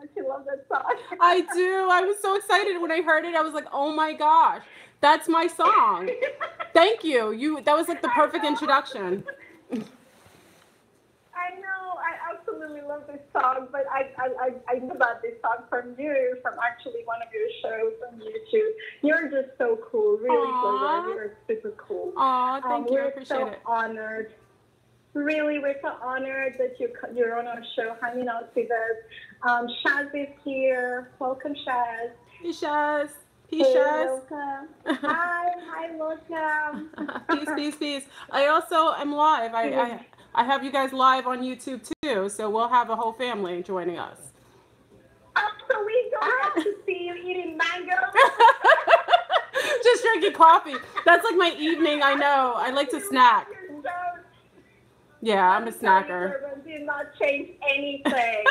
much you love that song. I do. I was so excited when I heard it. I was like, oh my gosh, that's my song. Thank you. That was like the perfect introduction. I know, I absolutely love this song, but I knew about this song from you, from actually one of your shows on YouTube. You're just so cool, really, Flora. You're super cool. Aw, thank you. I appreciate it. We're so honored. Really, we're so honored that you're on our show, hanging out with us. Shaz is here. Welcome, Shaz. Hey, Shaz. Peace, Shaz. Welcome. Hi, welcome. Peace. I also am live. I have you guys live on YouTube too, so we'll have a whole family joining us. Oh, so we don't have to see you eating mango? Just drinking coffee. That's like my evening, I know. I like to snack. Yeah, I'm a snacker. Did not change anything.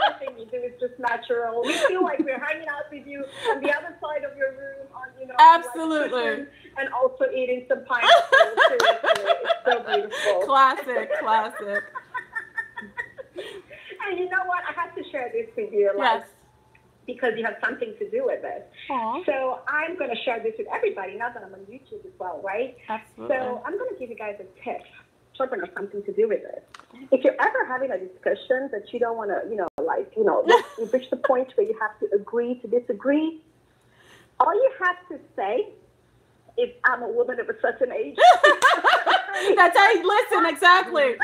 Everything you do is just natural. We feel like we're hanging out with you on the other side of your room, absolutely, like, and also eating some pineapple. Seriously, it's so beautiful. Classic. And you know what? I have to share this with you, yes, because you have something to do with it. Aww. So I'm going to share this with everybody. Now that I'm on YouTube as well, right? Absolutely. So I'm going to give you guys a tip. Children have something to do with it. If you're ever having a discussion that you don't want to, you reach the point where you have to agree to disagree, all you have to say is, I'm a woman of a certain age. That's how you listen, exactly.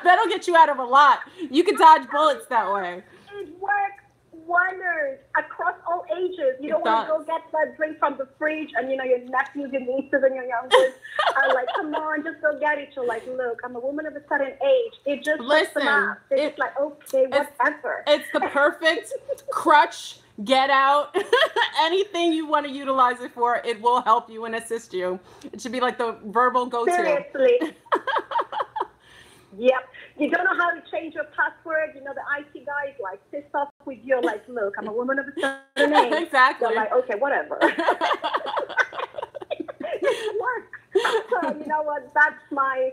That'll get you out of a lot. You can dodge bullets that way. It works wonders across all ages. You don't want to go get that drink from the fridge and, your nephews, your nieces, and your youngers are like, come on, just go get it. You're like, look, I'm a woman of a certain age. It just puts them out. They're just like, okay, whatever. It's the perfect crutch, get out. Anything you want to utilize it for, it will help you and assist you. It should be like the verbal go-to. Seriously. Yep. You don't know how to change your password. The IT guy is like pissed off with you. Like, look, I'm a woman of a certain age. Exactly. They're like, okay, whatever. It works. So you know what? That's my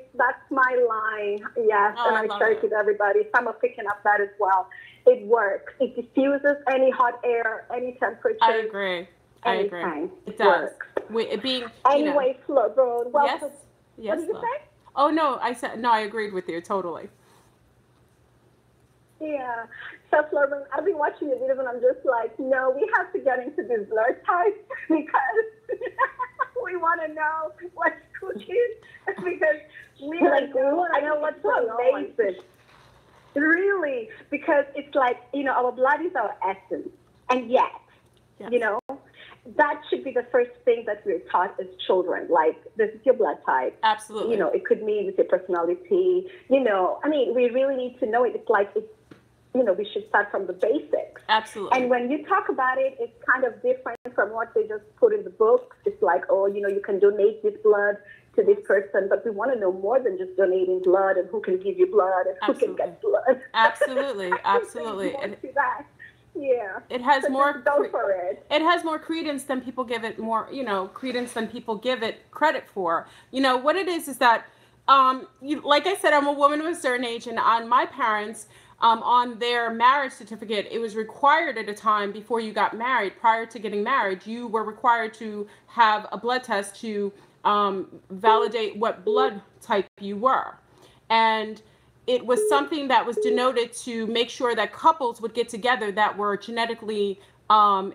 line. Yes, and I share it with everybody. Some are picking up that as well. It works. It diffuses any hot air, any temperature. I agree. It does. Anyway, Flo, well, yes. What did you say? Oh, no, I agreed with you, totally. Yeah. So, Florence, I've been watching your videos and I'm just like, no, we have to get into this blood type because we want to know what's cooking because we want to know what's going on. Really, because it's like, our blood is our essence. And yet, that should be the first thing that we're taught as children. Like, this is your blood type. Absolutely. It could mean with your personality. We really need to know it. It's like, we should start from the basics. Absolutely. And when you talk about it, it's kind of different from what they just put in the books. It's like, you can donate this blood to this person, but we want to know more than just donating blood and who can give you blood and who can get blood. Absolutely. Yeah. It has more go for it. It has more credence than people give it credit for. What it is that like I said, I'm a woman of a certain age, and on my parents, on their marriage certificate, it was required at a time before you got married. Prior to getting married, you were required to have a blood test to validate what blood type you were. And it was something that was denoted to make sure that couples would get together that were genetically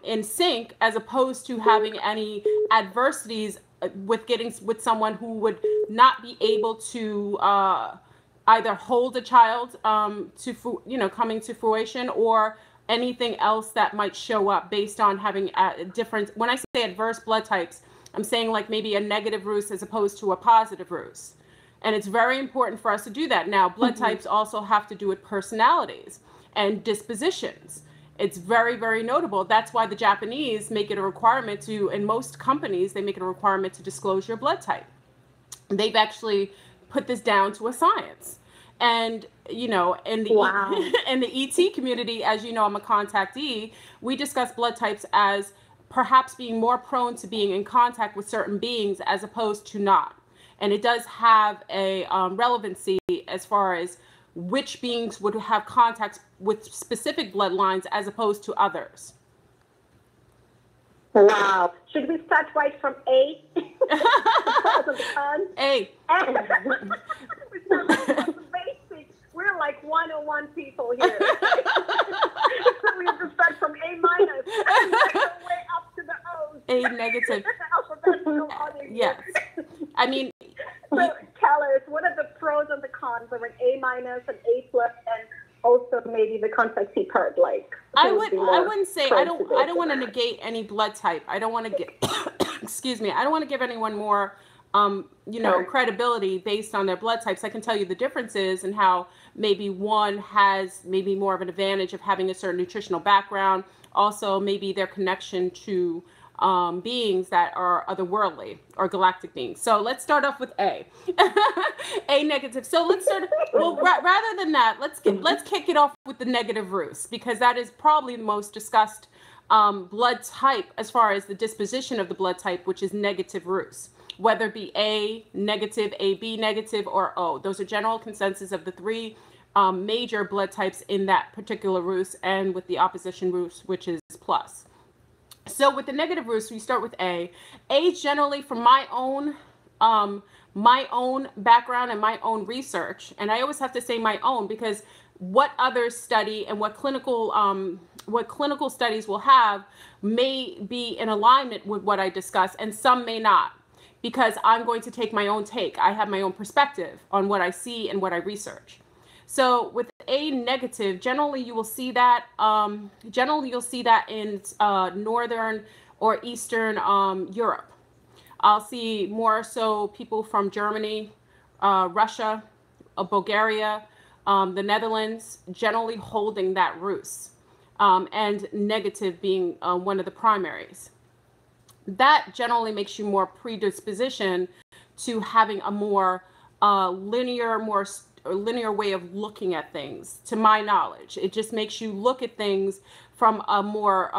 in sync, as opposed to having any adversities with getting with someone who would not be able to either hold a child coming to fruition, or anything else that might show up based on having different. When I say adverse blood types, I'm saying like maybe a negative rheus as opposed to a positive rheus. And it's very important for us to do that. Now, blood types also have to do with personalities and dispositions. It's very, very notable. That's why the Japanese make it a requirement to, in most companies, they make it a requirement to disclose your blood type. They've actually put this down to a science. And, in the ET community, as you know, I'm a contactee, we discuss blood types as perhaps being more prone to being in contact with certain beings as opposed to not. And it does have a relevancy as far as which beings would have contacts with specific bloodlines as opposed to others. Wow. Should we start right from A? The pros and the cons? A. We start right from the basics. We're like 101 people here. So we have to start from A minus and work our way up to the O's. A negative. Alphabetical order. Yes. I mean, so tell us, what are the pros and the cons of an A minus, an A plus, and also maybe the complexity part? Like, I wouldn't say I don't want to negate any blood type. I don't want to get excuse me. I don't want to give anyone more credibility based on their blood types. I can tell you the differences and how maybe one has maybe more of an advantage of having a certain nutritional background. Also, maybe their connection to beings that are otherworldly or galactic beings. So let's start off with A. A negative. So let's start. Well, rather than that, let's kick it off with the negative roost, because that is probably the most discussed blood type as far as the disposition of the blood type, which is negative roost. Whether it be A negative, AB negative, or O. Those are general consensus of the three major blood types in that particular roost, and with the opposition roost, which is plus. So with the negative roost, we start with A. A generally, from my own background and my own research, and I always have to say my own, because what others study and what clinical studies will have may be in alignment with what I discuss, and some may not, because I'm going to take my own take. I have my own perspective on what I see and what I research. So with A negative, generally you will see that in northern or eastern Europe. I'll see more so people from Germany, Russia, Bulgaria, the Netherlands, generally holding that roost, and negative being one of the primaries. That generally makes you more predisposition to having a more linear way of looking at things, to my knowledge. It just makes you look at things from a more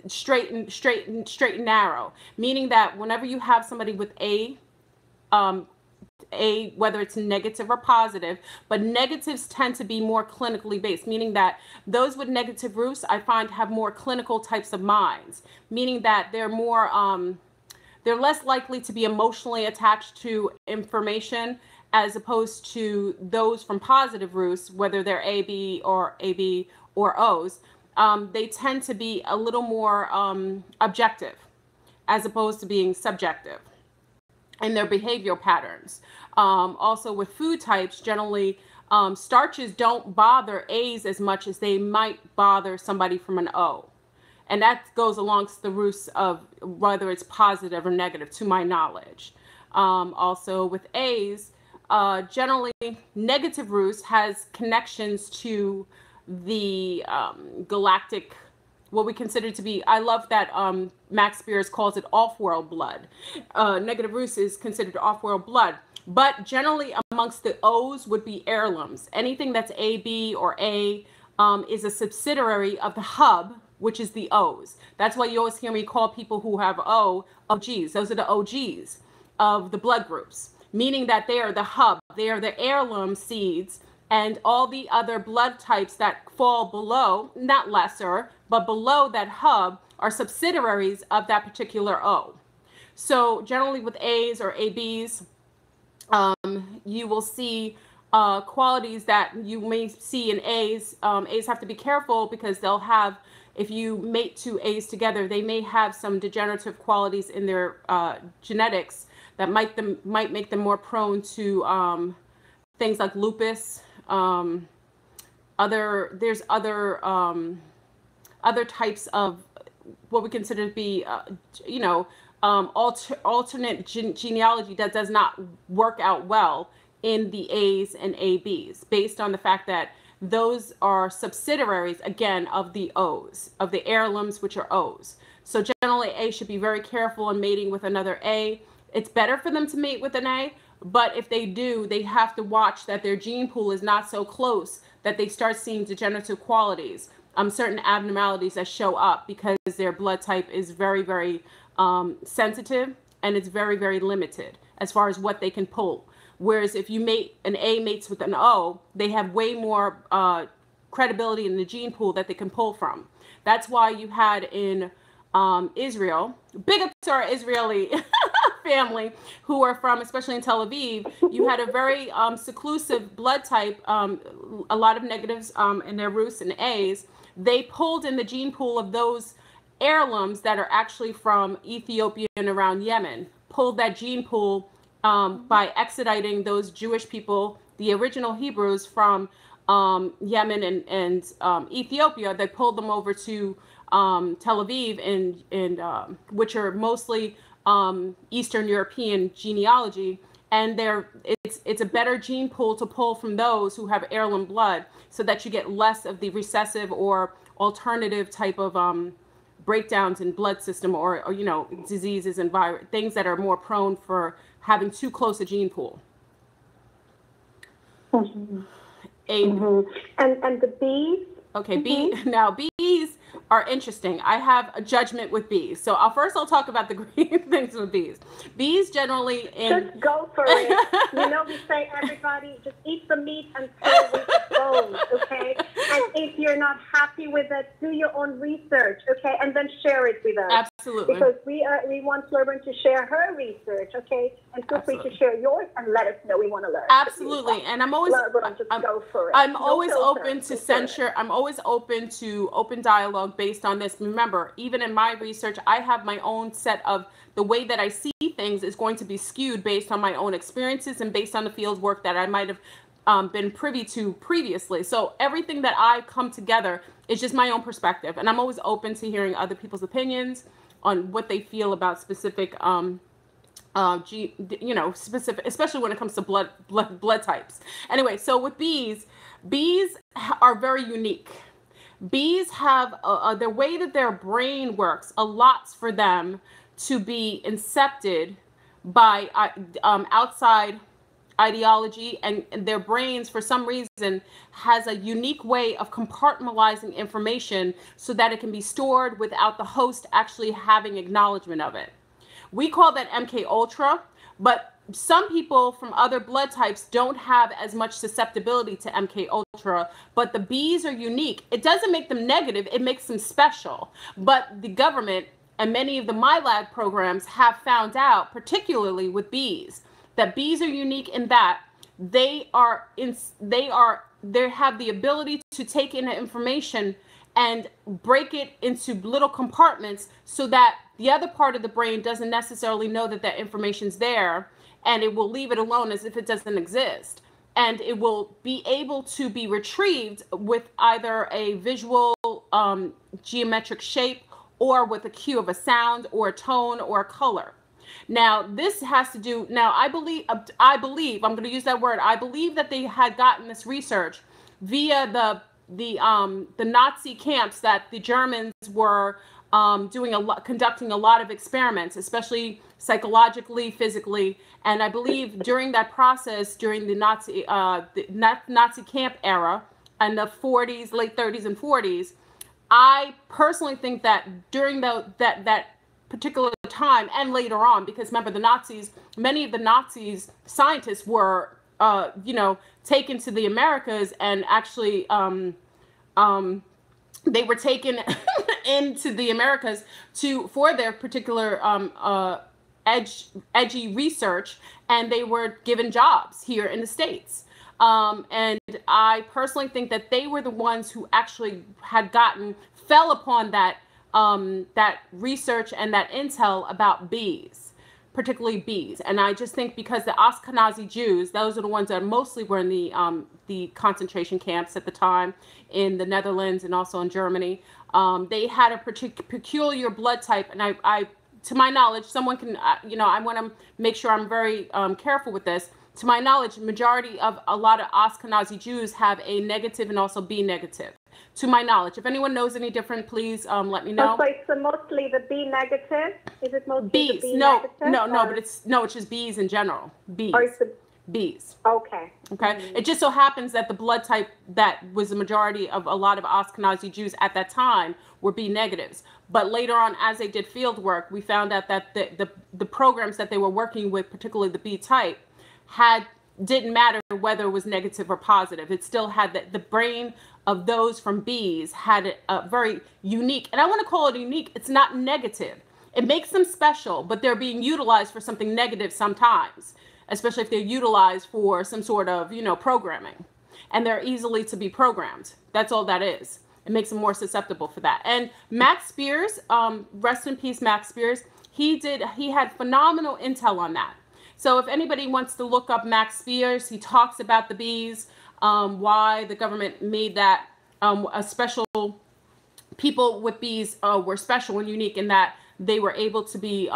straight and narrow, meaning that whenever you have somebody with A, whether it's negative or positive, but negatives tend to be more clinically based, meaning that those with negative roots, I find, have more clinical types of minds, meaning that they're more, they're less likely to be emotionally attached to information, as opposed to those from positive roots, whether they're AB or O's. They tend to be a little more objective, as opposed to being subjective in their behavioral patterns. Also with food types, generally starches don't bother A's as much as they might bother somebody from an O. And that goes alongst the roots of whether it's positive or negative, to my knowledge. Also with A's, generally negative roost has connections to the galactic, what we consider to be, I love that Max Spears calls it off-world blood. Negative roost is considered off-world blood, but generally amongst the O's would be heirlooms. Anything that's AB or A is a subsidiary of the hub, which is the O's. That's why you always hear me call people who have O, OGs. Those are the OGs of the blood groups, meaning that they are the hub, they are the heirloom seeds, and all the other blood types that fall below, not lesser, but below that hub, are subsidiaries of that particular O. So generally with A's or ABs, you will see qualities that you may see in A's. A's have to be careful because they'll have, if you mate two A's together, they may have some degenerative qualities in their genetics that might make them more prone to things like lupus. There's other types of what we consider to be, alternate genealogy that does not work out well in the A's and ABs, based on the fact that those are subsidiaries, again, of the O's, of the heirlooms, which are O's. So generally, A should be very careful in mating with another A. It's better for them to mate with an A, but if they do, they have to watch that their gene pool is not so close that they start seeing degenerative qualities, certain abnormalities that show up because their blood type is very, very sensitive, and it's very, very limited as far as what they can pull. Whereas if you mate, an A mates with an O, they have way more credibility in the gene pool that they can pull from. That's why you had in Israel, big up to our Israeli family who are from, especially in Tel Aviv, you had a very seclusive blood type, a lot of negatives in their Rus and A's. They pulled in the gene pool of those heirlooms that are actually from Ethiopia and around Yemen, pulled that gene pool by extraditing those Jewish people, the original Hebrews from Yemen and Ethiopia. They pulled them over to Tel Aviv, and which are mostly Eastern European genealogy, and it's a better gene pool to pull from those who have heirloom blood, so that you get less of the recessive or alternative type of breakdowns in blood system, or you know, diseases and things that are more prone for having too close a gene pool. Mm-hmm. And the bees. Okay, now bees are interesting. I have a judgment with bees. So I'll talk about the green things with bees. Bees generally just go for it. You know, we say everybody just eat the meat and throw with the bones, okay? And if you're not happy with it, do your own research, okay? And then share it with us. Absolutely. Because we want Florban to share her research, okay? And feel free to share yours and let us know. We want to learn. Absolutely. And I'm always go for it. I'm always open to censure. I'm always open to open dialogue based on this. Remember, even in my research, I have my own set of the way that I see things is going to be skewed based on my own experiences and based on the field work that I might have been privy to previously. So everything that I come together is just my own perspective, and I'm always open to hearing other people's opinions on what they feel about specific specific, especially when it comes to blood types. Anyway, so with bees are very unique. Bees have the way that their brain works allots for them to be incepted by outside ideology, and their brains, for some reason, has a unique way of compartmentalizing information so that it can be stored without the host actually having acknowledgement of it. We call that MK Ultra, but some people from other blood types don't have as much susceptibility to MK Ultra, but the bees are unique. It doesn't make them negative, it makes them special. But the government and many of the MyLab programs have found out, particularly with bees, that bees are unique in that they have the ability to take in information and break it into little compartments so that the other part of the brain doesn't necessarily know that that information's there, and it will leave it alone as if it doesn't exist. And it will be able to be retrieved with either a visual geometric shape, or with a cue of a sound or a tone or a color. Now, this has to do, I believe, I'm going to use that word, I believe that they had gotten this research via the Nazi camps, that the Germans were conducting a lot of experiments, especially psychologically, physically. And I believe during that process, during the Nazi camp era in the 40s, late 30s and 40s, I personally think that during that particular time and later on, because remember the Nazis, many of the Nazis scientists were, taken to the Americas, and actually they were taken into the Americas for their particular edgy research, and they were given jobs here in the States. And I personally think that they were the ones who actually fell upon that research and that intel about bees, particularly bees. And I just think because the Ashkenazi Jews, those are the ones that mostly were in the concentration camps at the time in the Netherlands and also in Germany, they had a peculiar blood type. And I to my knowledge, someone can, I want to make sure I'm very careful with this. To my knowledge, majority of a lot of Ashkenazi Jews have a negative and also B negative. To my knowledge, if anyone knows any different, please let me know. So it's mostly the B negative. Is it mostly bees? The B negative? No, but it's just bees in general. Bees. Or it's bees. Okay. Okay. Mm-hmm. It just so happens that the blood type that was the majority of a lot of Ashkenazi Jews at that time were B negatives. But later on, as they did field work, we found out that the programs that they were working with, particularly the B type, had didn't matter whether it was negative or positive. It still had the brain of those from bees had a very unique, and I want to call it unique. It's not negative. It makes them special, but they're being utilized for something negative sometimes, especially if they're utilized for some sort of, programming. And they're easily to be programmed. That's all that is. It makes them more susceptible for that. And Max Spears, rest in peace, Max Spears, he had phenomenal intel on that. So if anybody wants to look up Max Spears, he talks about the bees, why the government made that a special, people with bees were special and unique in that they were able to be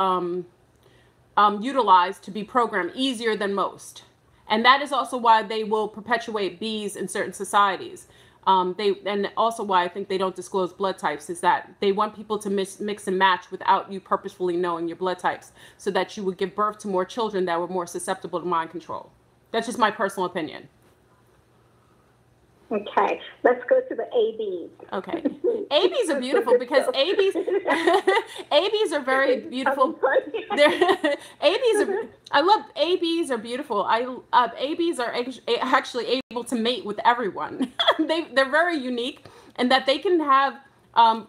utilized to be programmed easier than most. And that is also why they will perpetuate bees in certain societies. And also why I think they don't disclose blood types is that they want people to mix and match without you purposefully knowing your blood types, so that you would give birth to more children that were more susceptible to mind control. That's just my personal opinion. Okay, let's go to the ABs. Okay, ABs are beautiful because ABs are very beautiful. I love ABs are beautiful. ABs are actually able to mate with everyone. They're very unique in that they can have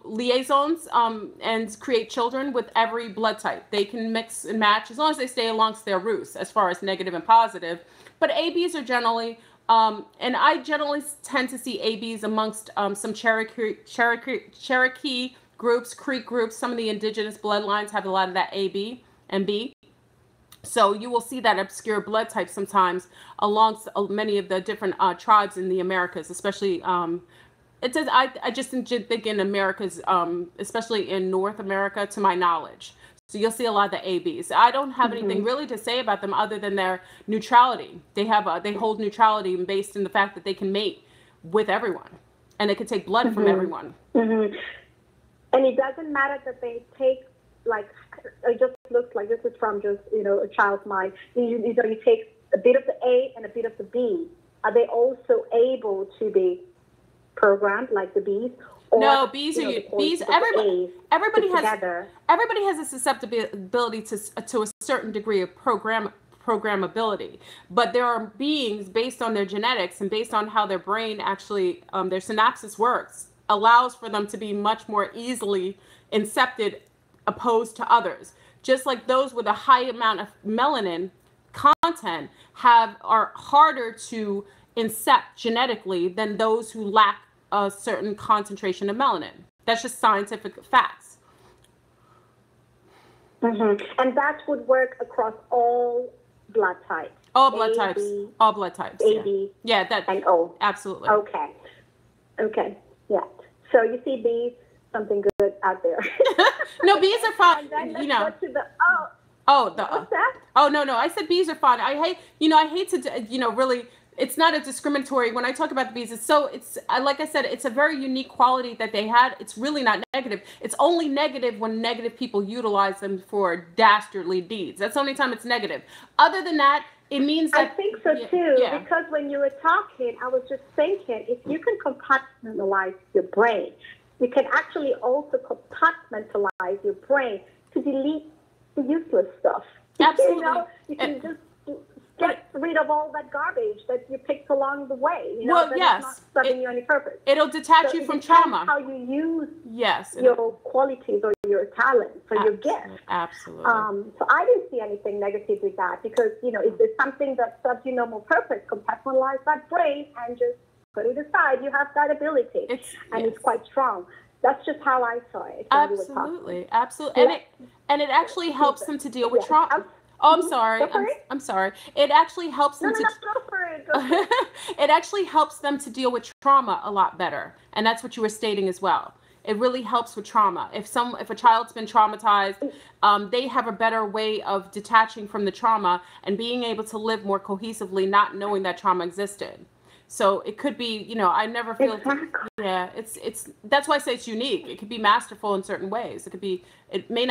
liaisons and create children with every blood type. They can mix and match as long as they stay amongst their roots as far as negative and positive. But ABs are generally and I generally tend to see ABs amongst some Cherokee groups, Creek groups. Some of the indigenous bloodlines have a lot of that AB and B. So you will see that obscure blood type sometimes along many of the different tribes in the Americas, especially it says I just think in Americas, especially in North America, to my knowledge. So you'll see a lot of the ABs. I don't have anything really to say about them other than their neutrality. They hold neutrality based in the fact that they can mate with everyone, and they can take blood from everyone. And it doesn't matter that they take, like, it just looks like this is from just a child's mind. You take a bit of the A and a bit of the B. Are they also able to be programmed like the bees? No, bees are bees. Everybody has a susceptibility to a certain degree of programmability, but there are beings based on their genetics and based on how their brain actually their synapses works allows for them to be much more easily incepted opposed to others. Just like those with a high amount of melanin content are harder to incept genetically than those who lack a certain concentration of melanin. That's just scientific facts. And that would work across all blood types. All blood types. All blood types. AB. Yeah, that and O. Absolutely. Okay. Yeah. So you see bees, something good out there. No, bees are fun. And then let's go to the what's that? Oh no, I said bees are fun. I hate to really. It's not a discriminatory. When I talk about the bees, like I said, it's a very unique quality that they had. It's really not negative. It's only negative when negative people utilize them for dastardly deeds. That's the only time it's negative. Other than that, it means that... I think so too, because when you were talking, I was just thinking, if you can compartmentalize your brain, you can actually also compartmentalize your brain to delete the useless stuff. Absolutely. You can just get rid of all that garbage that you picked along the way. Well, yes. It's not serving you any purpose. It'll detach you from trauma. How you use your qualities or your talents or your gifts. Absolutely. So I didn't see anything negative with that because, if there's something that serves you no more purpose, compartmentalize that brain and just put it aside. You have that ability. It's quite strong. That's just how I saw it. Absolutely. And it actually helps them to deal with trauma. Oh, I'm sorry. I'm sorry. It actually helps them go for it. It actually helps them to deal with trauma a lot better. And that's what you were stating as well. It really helps with trauma. If a child's been traumatized, they have a better way of detaching from the trauma and being able to live more cohesively, not knowing that trauma existed. So it could be, I never feel, it's that's why I say it's unique. It could be masterful in certain ways. It could be really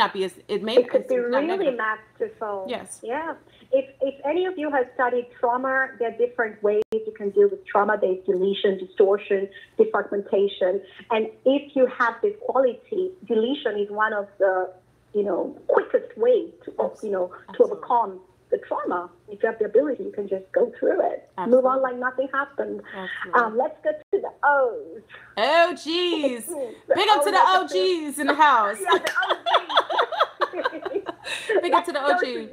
masterful. Yes. Yeah. If any of you have studied trauma, there are different ways you can deal with trauma. There's deletion, distortion, defragmentation. And if you have this quality, deletion is one of the, quickest ways to overcome the trauma, if you have the ability, you can just go through it. Absolutely. Move on like nothing happened. Let's go to the O's. OGs. Big up to the OGs in the house. Yeah, the OGs. Big up to the OGs.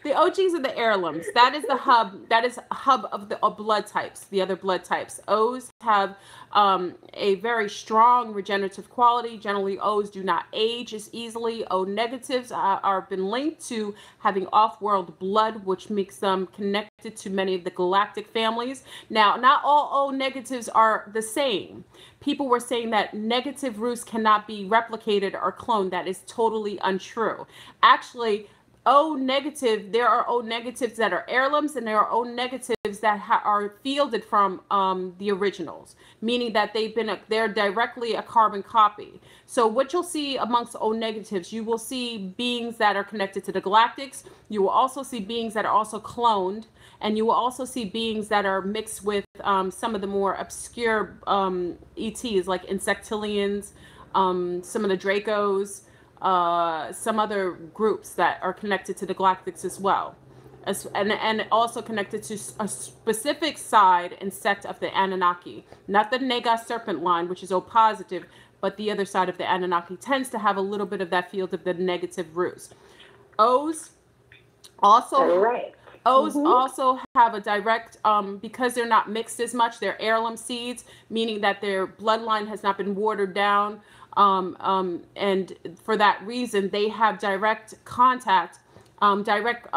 The OGs are the heirlooms. That is the hub. That is a hub of the blood types, the other blood types. O's have a very strong regenerative quality. Generally, O's do not age as easily. O negatives are been linked to having off-world blood, which makes them connected to many of the galactic families. Now, not all O negatives are the same. People were saying that negative roots cannot be replicated or cloned. That is totally untrue. Actually, O negative, there are O negatives that are heirlooms, and there are O negatives that are fielded from the originals, meaning that they're directly a carbon copy. So what you'll see amongst O negatives, you will see beings that are connected to the galactics. You will also see beings that are also cloned, and you will also see beings that are mixed with some of the more obscure ETs, like insectilians, some of the Dracos, some other groups that are connected to the galactics as well, and also connected to a specific side and sect of the Anunnaki, not the Naga serpent line, which is O positive, but the other side of the Anunnaki tends to have a little bit of that field of the negative roots. O's also also have a direct, because they're not mixed as much, they're heirloom seeds, meaning that their bloodline has not been watered down. And for that reason, they have direct contact, a direct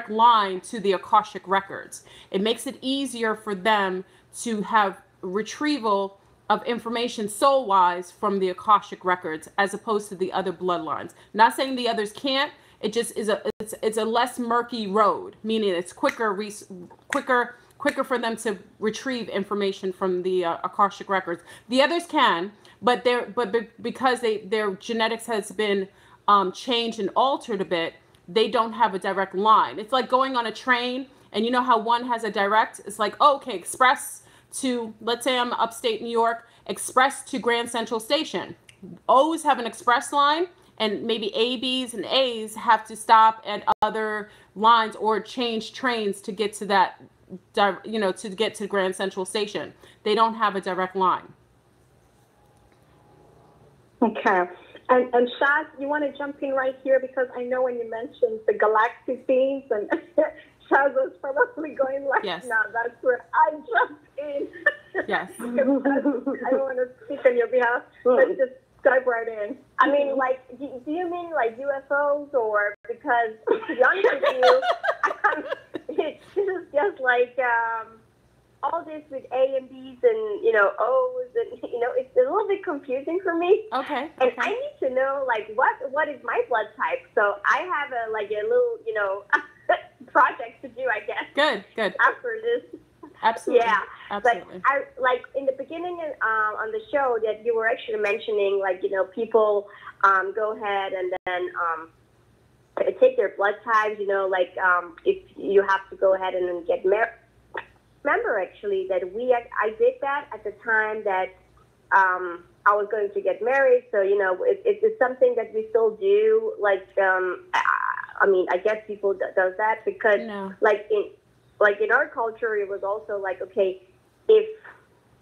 line to the Akashic records. It makes it easier for them to have retrieval of information soul-wise from the Akashic records, as opposed to the other bloodlines. Not saying the others can't. It just is it's a less murky road, meaning it's quicker for them to retrieve information from the Akashic records. The others can, but because their genetics has been changed and altered a bit, they don't have a direct line. It's like going on a train, and you know how one has a direct. It's like, oh, okay, express to, let's say I'm upstate New York, express to Grand Central Station. O's have an express line, and maybe A, B's, and A's have to stop at other lines or change trains to get to that, to get to Grand Central Station. They don't have a direct line. Okay. And Shaz, you want to jump in right here, because I know when you mentioned the galactic beings, and Shaz was probably going like, yes. No, that's where I jumped in. Yes. I don't want to speak on your behalf. Let's just dive right in. I mean, like, do you mean like UFOs, or because, to be honest with you, this is just like all this with A and B's and, O's, and, it's a little bit confusing for me. Okay. And I need to know, like, what is my blood type? So I have a little, project to do, I guess. Good. After this. Absolutely. Yeah. Absolutely. But I, like, in the beginning on the show that you were actually mentioning, like, people go ahead and then take their blood types, if you have to go ahead and then get married. Remember, actually, that I did that at the time that I was going to get married. So, it's something that we still do. Like, I guess people does that because, No. like in our culture, it was also like, okay, if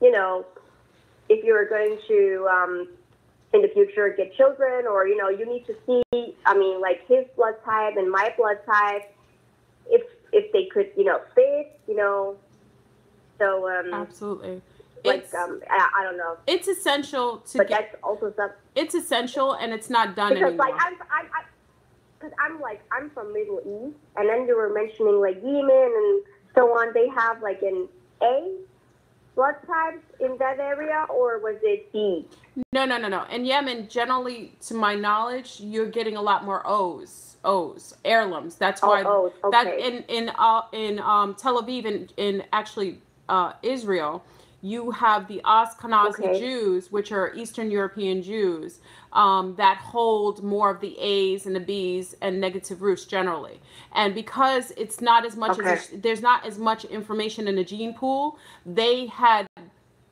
you're going to in the future get children, or you need to see, like his blood type and my blood type, if they could fit, so absolutely. like I don't know. It's essential to but that's also something. It's essential, and it's not done because anymore. Because I'm from Middle East, and then you were mentioning like Yemen and so on. They have like an A blood types in that area, or was it B? No. In Yemen, generally, to my knowledge, you're getting a lot more O's, heirlooms. That's why O's, okay. that in Tel Aviv, in actually Israel, you have the Ashkenazi Jews, which are Eastern European Jews, that hold more of the A's and the B's and negative roots generally. And because it's not as much there's not as much information in the gene pool, they had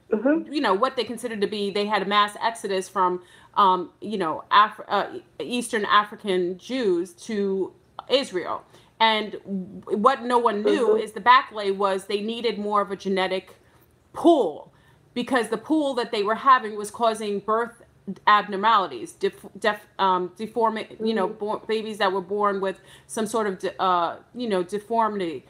what they considered to be, they had a mass exodus from Eastern African Jews to Israel. And what no one knew is the backlay was they needed more of a genetic pool, because the pool that they were having was causing birth abnormalities, deforming, babies that were born with some sort of, deformity,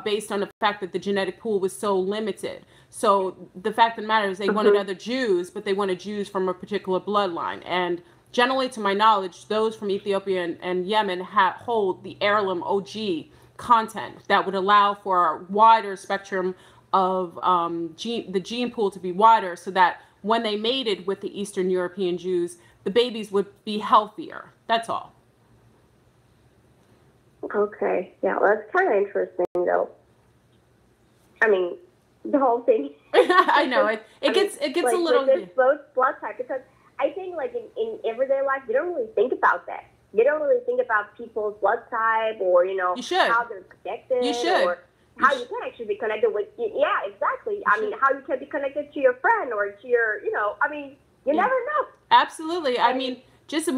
based on the fact that the genetic pool was so limited. So the fact of the matter is they wanted other Jews, but they wanted Jews from a particular bloodline. And generally, to my knowledge, those from Ethiopia and Yemen hold the heirloom OG content that would allow for a wider spectrum of the gene pool to be wider, so that when they mated with the Eastern European Jews, the babies would be healthier. That's all. Okay. Yeah, well, that's kind of interesting, though. I mean, the whole thing. I know it gets like, a little. There's both blood type, because I think like in everyday life, you don't really think about that. You don't really think about people's blood type, or you should. How they're connected. You should. Or how you can actually be connected with. Yeah, exactly. I mean, how you can be connected to your friend or to your, I mean, you never know. Absolutely. I mean, just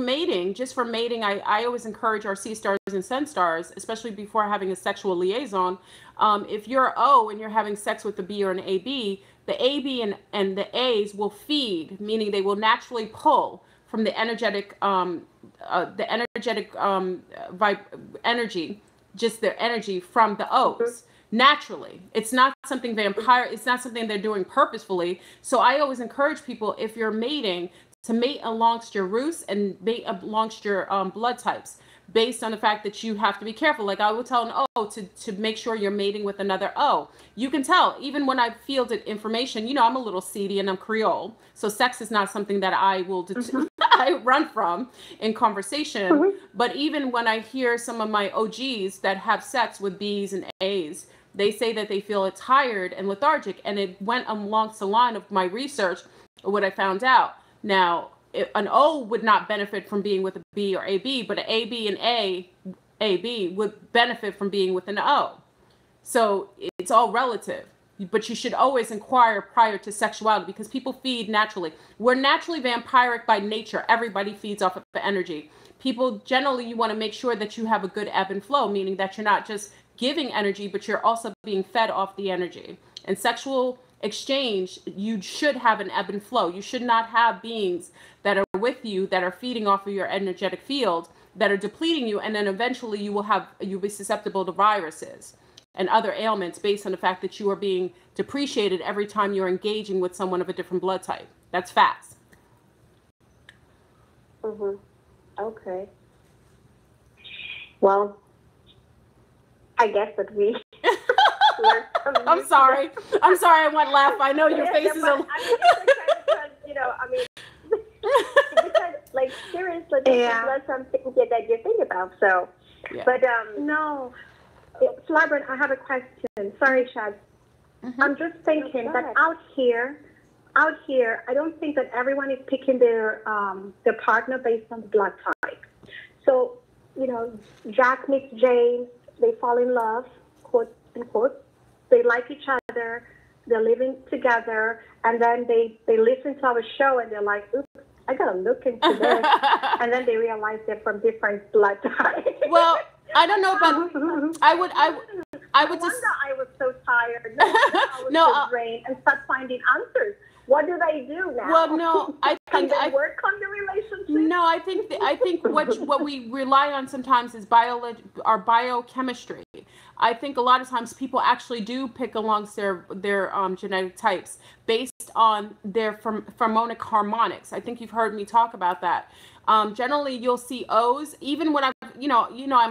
for mating, I always encourage our sea stars and sun stars, especially before having a sexual liaison. If you're O and you're having sex with a B or an AB, the AB and the A's will feed, meaning they will naturally pull from the energetic, energy, just their energy from the O's. Naturally. It's not something it's not something they're doing purposefully. So I always encourage people, if you're mating, to mate amongst your roots and mate amongst your blood types, based on the fact that you have to be careful. Like I would tell an O to make sure you're mating with another O. You can tell, even when I've fielded information, I'm a little seedy and I'm Creole. So sex is not something that I will I run from in conversation. But even when I hear some of my OGs that have sex with B's and A's, they say that they feel tired and lethargic. And it went along the line of my research, what I found out. Now, an O would not benefit from being with a B or AB, but an AB and AB would benefit from being with an O. So it's all relative. But you should always inquire prior to sexuality, because people feed naturally. We're naturally vampiric by nature. Everybody feeds off of the energy. People, generally, you want to make sure that you have a good ebb and flow, meaning that you're not just giving energy, but you're also being fed off the energy. And sexual exchange, you should have an ebb and flow. You should not have beings that are with you that are feeding off of your energetic field, that are depleting you, and then eventually you'll be susceptible to viruses and other ailments based on the fact that you are being depreciated every time you're engaging with someone of a different blood type. That's facts. Okay. Well, I guess that we I'm sorry I went laugh. I know your face is because, because like seriously, that's something that you think about. So, but no, Flabber, I have a question. Sorry, Chad. I'm just thinking that out here, I don't think that everyone is picking their partner based on the blood type. So, Jack meets James, they fall in love, quote unquote. They like each other, they're living together, and then they listen to our show and they're like, oops, I gotta look into this. And then they realize they're from different blood types. Well, I don't know, but I would just. I was so tired. I was so drained and start finding answers. What do they do now? Well, no, I think Can they work on the relationship? No, I think what we rely on sometimes is our biochemistry. I think a lot of times people actually do pick amongst their genetic types based on their pheromonic harmonics. I think you've heard me talk about that. Generally, you'll see O's. Even when I'm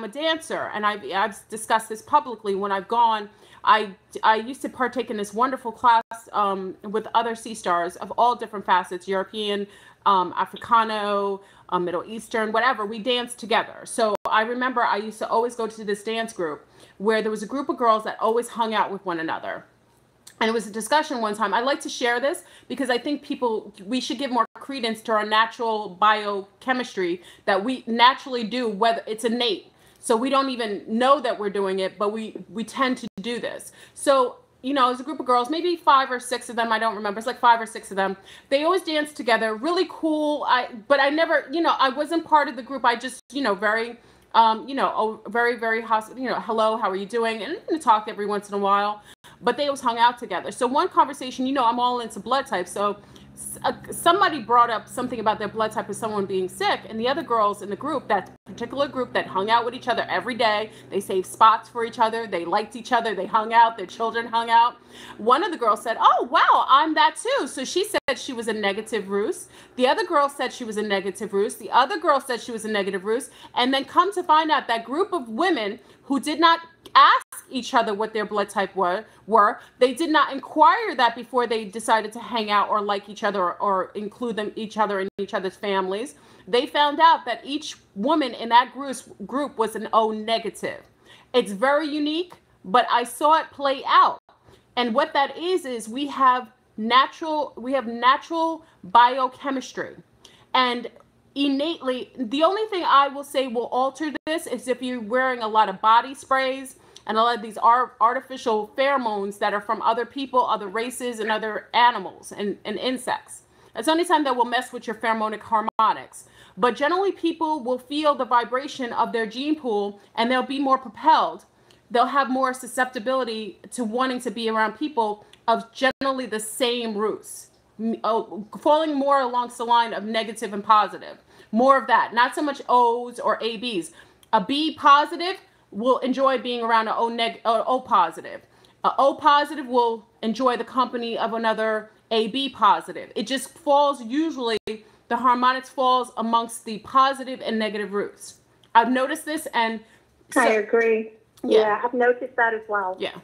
a dancer, and I've discussed this publicly when I've gone. I used to partake in this wonderful class with other sea stars of all different facets, European, Africano, Middle Eastern, whatever. We danced together. So I remember I used to always go to this dance group where there was a group of girls that always hung out with one another. And it was a discussion one time. I like to share this because I think we should give more credence to our natural biochemistry that we naturally do, whether it's innate. So we don't even know that we're doing it, but we tend to do this. So you know, it was a group of girls, maybe 5 or 6 of them. I don't remember. It's like 5 or 6 of them. They always danced together. Really cool. But I never, you know, I wasn't part of the group. I just, you know, very, you know, very, very hospitable, you know, hello, how are you doing? And talked every once in a while. But they always hung out together. So one conversation, you know, I'm all into blood types. So somebody brought up something about their blood type of someone being sick, and the other girls in the group, that particular group that hung out with each other every day, they saved spots for each other, they liked each other, they hung out, their children hung out. One of the girls said, oh wow, I'm that too. So she said she was a negative Rus. The other girl said she was a negative Rus. The other girl said she was a negative Rus. And then come to find out, that group of women who did not ask each other what their blood type were, they did not inquire that before they decided to hang out or like each other, or include each other in each other's families. They found out that each woman in that group was an O negative. It's very unique, but I saw it play out. And what that is we have natural biochemistry. And innately, the only thing I will say will alter this is if you're wearing a lot of body sprays and a lot of these artificial pheromones that are from other people, other races, and other animals and insects. That's the only time that will mess with your pheromonic harmonics. But generally, people will feel the vibration of their gene pool, and they'll be more propelled. They'll have more susceptibility to wanting to be around people of generally the same Rus, falling more along the line of negative and positive. More of that, not so much O's or ABs. A B positive will enjoy being around an O positive. A O positive will enjoy the company of another AB positive. It just falls, usually the harmonics falls amongst the positive and negative Rus. I've noticed this, and so, I agree. Yeah, I've noticed that as well. Yeah.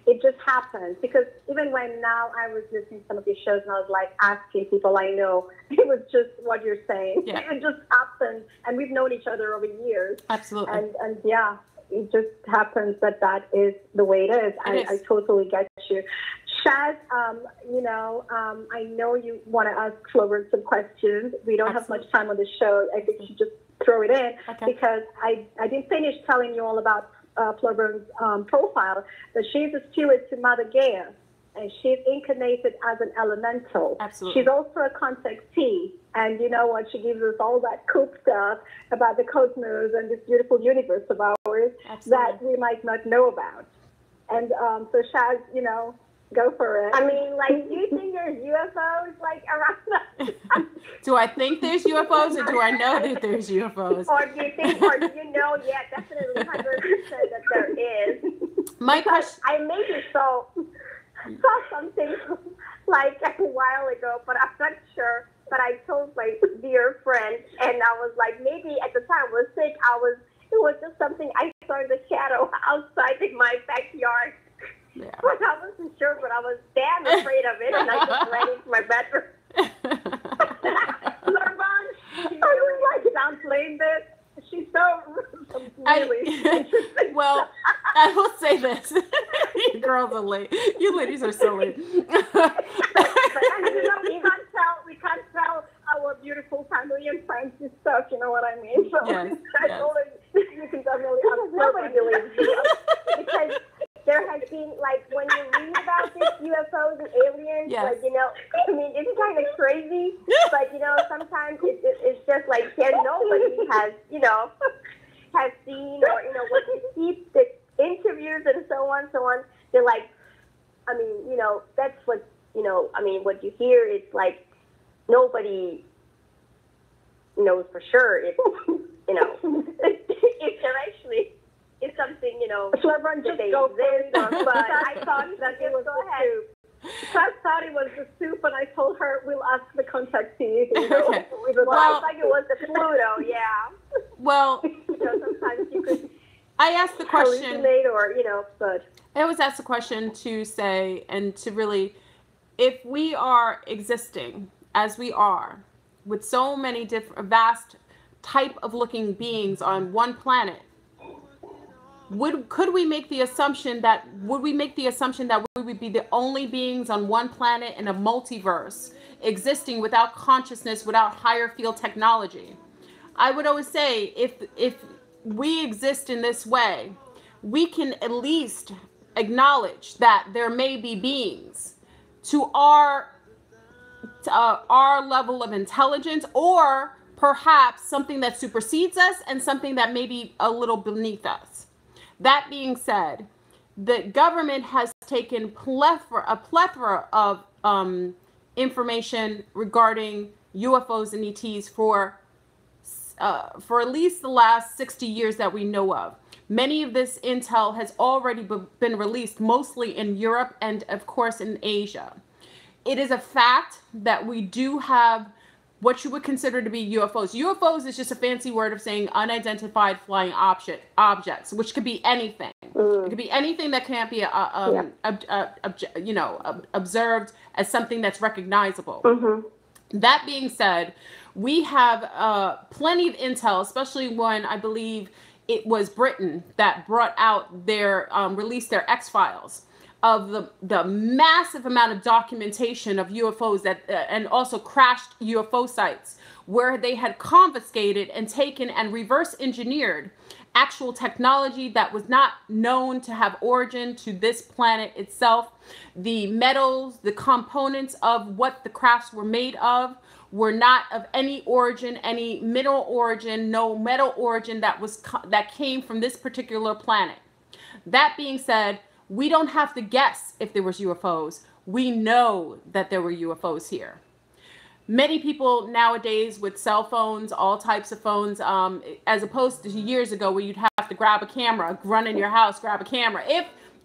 It just happens, because even when now I was listening to some of your shows and I was like asking people I know, it was just what you're saying. Yeah. It just happens, and we've known each other over years. Absolutely. And yeah, it just happens that is the way it is. I totally get you. Shaz, you know, I know you want to ask Florence some questions. We don't have much time on the show. I think you should just throw it in, because I didn't finish telling you all about Florence's profile, but she's a steward to Mother Gaia, and she's incarnated as an elemental. Absolutely. She's also a contactee, and you know what? She gives us all that cool stuff about the cosmos and this beautiful universe of ours that we might not know about. And so, Shaz, you know, go for it. I mean, like, do you think there's UFOs, like, around us? Do I think there's UFOs, or do I know that there's UFOs? Or do you think, or do you know, definitely 100% that there is? My question, I maybe saw something like a while ago, but I'm not sure. But I told my dear friend, and I was like, maybe at the time I was sick, it was just something I saw in the shadow outside in my backyard. Yeah. But I wasn't sure, but I was damn afraid of it, and I just ran into my bedroom. I was like downplaying this. She's so really interesting. Well, I will say this. You girls are late. You ladies are so late. But you know, we can't tell our beautiful family and friends this stuff, you know what I mean? So you can definitely nobody believes you. Because there has been, like, when you read about this UFOs and aliens, like, you know, I mean, it's kind of crazy, but, you know, sometimes it's just like, nobody has, you know, has seen, or, you know, when you see the interviews and so on, they're like, I mean, you know, that's what, you know, I mean, what you hear is, like, nobody knows for sure if, you know, if they're actually... It's something, you know, so everyone just go exist, but I thought that it was the soup. I thought it was the soup, and I told her we'll ask the contactee. You know, I thought it was the Pluto, yeah. Well, you know, sometimes you could I asked the question, or, you know, but I always ask the question to say, and to really, if we are existing as we are, with so many different, vast type of looking beings on one planet, could we make the assumption that we would be the only beings on one planet in a multiverse existing without consciousness, without higher field technology? I would always say, if we exist in this way, we can at least acknowledge that there may be beings to our level of intelligence, or perhaps something that supersedes us and something that may be a little beneath us. That being said, the government has taken a plethora of information regarding UFOs and ETs for at least the last 60 years that we know of. Many of this intel has already been released, mostly in Europe and, of course, in Asia. It is a fact that we do have what you would consider to be UFOs. UFOs is just a fancy word of saying unidentified flying objects, which could be anything. It could be anything that can't be observed as something that's recognizable. That being said, we have plenty of intel, especially when I believe it was Britain that brought out released their X-Files, of the massive amount of documentation of UFOs that and also crashed UFO sites, where they had confiscated and taken and reverse engineered actual technology that was not known to have origin to this planet itself. The metals, the components of what the crafts were made of were not of any origin, any mineral origin, no metal origin that came from this particular planet. That being said, we don't have to guess if there was UFOs. We know that there were UFOs here. Many people nowadays with cell phones, all types of phones, as opposed to years ago where you'd have to grab a camera, run in your house, grab a camera.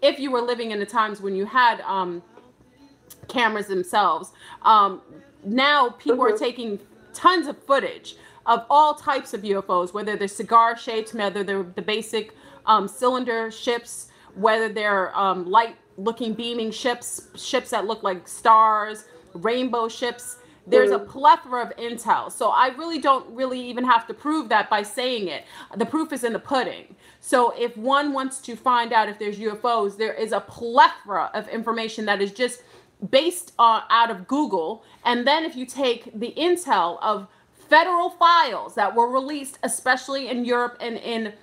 If you were living in the times when you had cameras themselves, now people are taking tons of footage of all types of UFOs, whether they're cigar shaped, whether they're the basic cylinder ships, whether they're light-looking beaming ships that look like stars, rainbow ships. There's a plethora of intel. So I really don't even have to prove that by saying it. The proof is in the pudding. So if one wants to find out if there's UFOs, there is a plethora of information that is just based out of Google. And then if you take the intel of federal files that were released, especially in Europe and in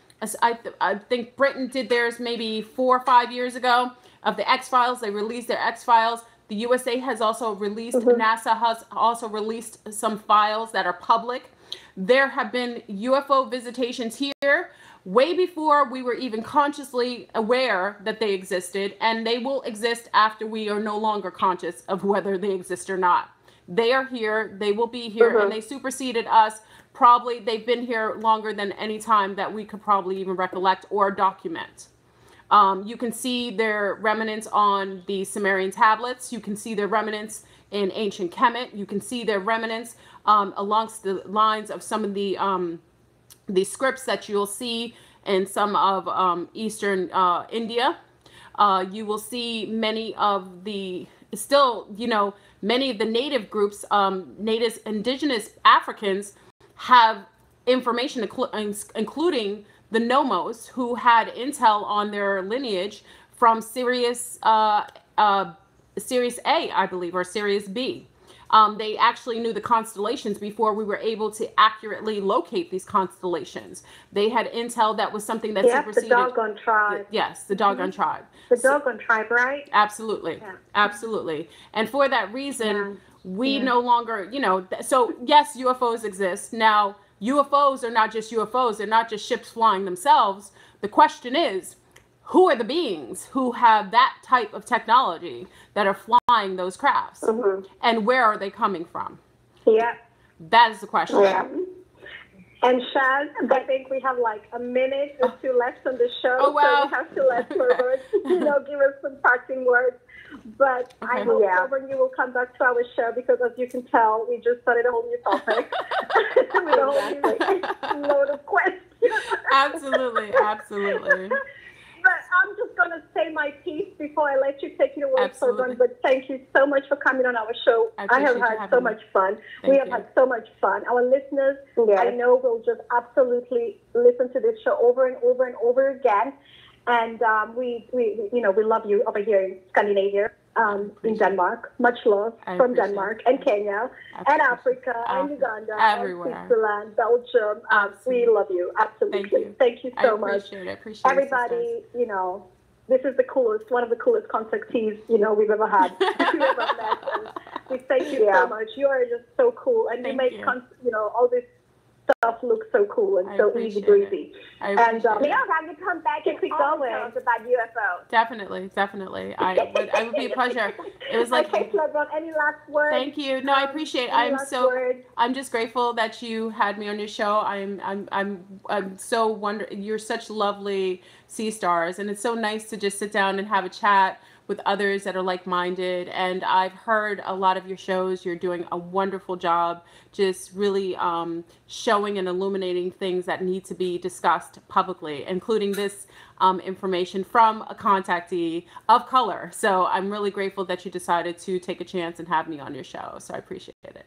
I think Britain did theirs maybe 4 or 5 years ago, of the X-Files. They released their X-Files. The USA has also released, NASA has also released some files that are public. There have been UFO visitations here way before we were even consciously aware that they existed, and they will exist after we are no longer conscious of whether they exist or not. They are here, they will be here, and they superseded us. Probably they've been here longer than any time that we could probably even recollect or document. You can see their remnants on the Sumerian tablets. You can see their remnants in ancient Kemet. You can see their remnants alongst the lines of some of the scripts that you'll see in some of Eastern India. You will see many of the many of the native groups, natives, indigenous Africans, have information, including the Nomos, who had intel on their lineage from Sirius A, I believe, or Sirius B. They actually knew the constellations before we were able to accurately locate these constellations. They had intel that was something that superseded. The doggone tribe. Yes, the doggone tribe. The doggone tribe, right? Absolutely. Yeah. Absolutely. And for that reason, we no longer, so yes, UFOs exist. Now, UFOs are not just UFOs. They're not just ships flying themselves. The question is, who are the beings who have that type of technology that are flying those crafts? And where are they coming from? Yeah. That is the question. Yeah. And Shaz, I think we have like a minute or two left on the show. Oh, wow. So we have to let Herbert, give us some parting words. But I hope when you will come back to our show, because as you can tell, we just started a whole new topic with a whole new load of questions. Absolutely. But I'm just going to say my piece before I let you take it away, Herbert. But thank you so much for coming on our show. I have had so much fun. We have had so much fun. Our listeners, I know, will just absolutely listen to this show over and over and over again. And we love you over here in Scandinavia, in Denmark. Much love from Denmark and Kenya and Africa and Uganda everywhere. And Switzerland, Belgium. We love you. Absolutely. Thank you so much. I appreciate it. Everybody, this is the coolest, one of the coolest contactees, we've ever had. We've ever met. And we thank you so much. You are just so cool. And you make, all this stuff look so cool and so easy breezy. And we all have to come back and keep going about UFOs. Definitely. I would be a pleasure. It was like, okay, LeBron, any last words? Thank you. No, I appreciate it. I'm just grateful that you had me on your show. I'm so you're such lovely sea stars, and it's so nice to just sit down and have a chat with others that are like-minded. And I've heard a lot of your shows. You're doing a wonderful job just really showing and illuminating things that need to be discussed publicly, including this information from a contactee of color. So I'm really grateful that you decided to take a chance and have me on your show. So I appreciate it.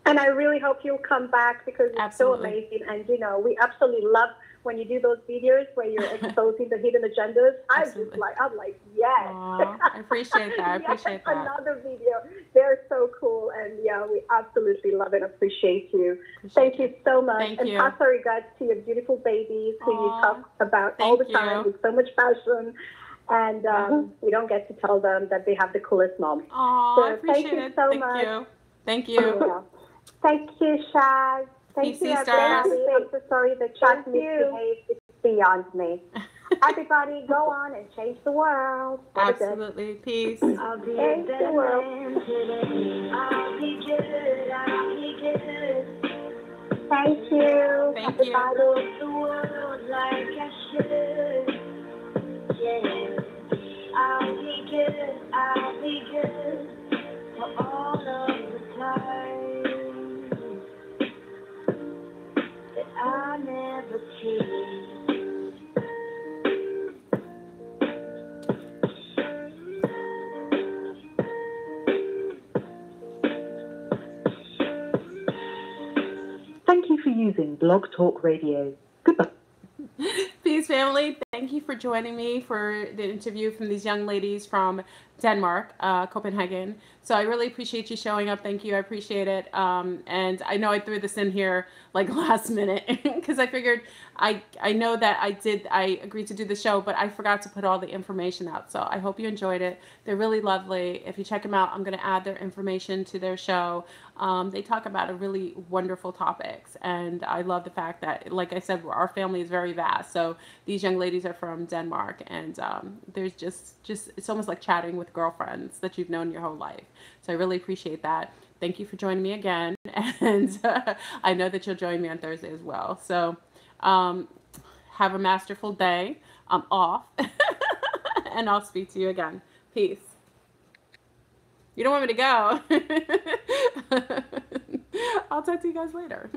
And I really hope you'll come back, because it's so amazing. And, we absolutely love when you do those videos where you're exposing the hidden agendas. I'm like, yes. Aww, I appreciate that. I appreciate that. Another video. They're so cool. And we absolutely love and appreciate you. Thank you so much. Thank you. Pass our regards to your beautiful babies who you talk about all the time with so much passion. And we don't get to tell them that they have the coolest mom. I appreciate thank you so much. Thank you. Thank you, Shaz. Thank you, everybody. I'm so sorry that Shaz misbehaved. It's beyond me. Everybody, go on and change the world. Absolutely. Peace. I'll be change the world. I'll be good. I'll be good. Thank you. Thank you. The world like I should. Yeah. I'll be good. I'll be good for all of the time. I never change. Thank you for using Blog Talk Radio. Goodbye. Peace, family. Thank you for joining me for the interview from these young ladies from Denmark, Copenhagen. So I really appreciate you showing up. Thank you. I appreciate it. And I know I threw this in here like last minute because I figured I know that I agreed to do the show, but I forgot to put all the information out. So I hope you enjoyed it. They're really lovely. If you check them out, I'm going to add their information to their show. They talk about a really wonderful topics. And I love the fact that, like I said, our family is very vast. So these young ladies are from Denmark, and there's just it's almost like chatting with girlfriends that you've known your whole life. So I really appreciate that. Thank you for joining me again. And I know that you'll join me on Thursday as well. So have a masterful day. I'm off. And I'll speak to you again. Peace. You don't want me to go. I'll talk to you guys later.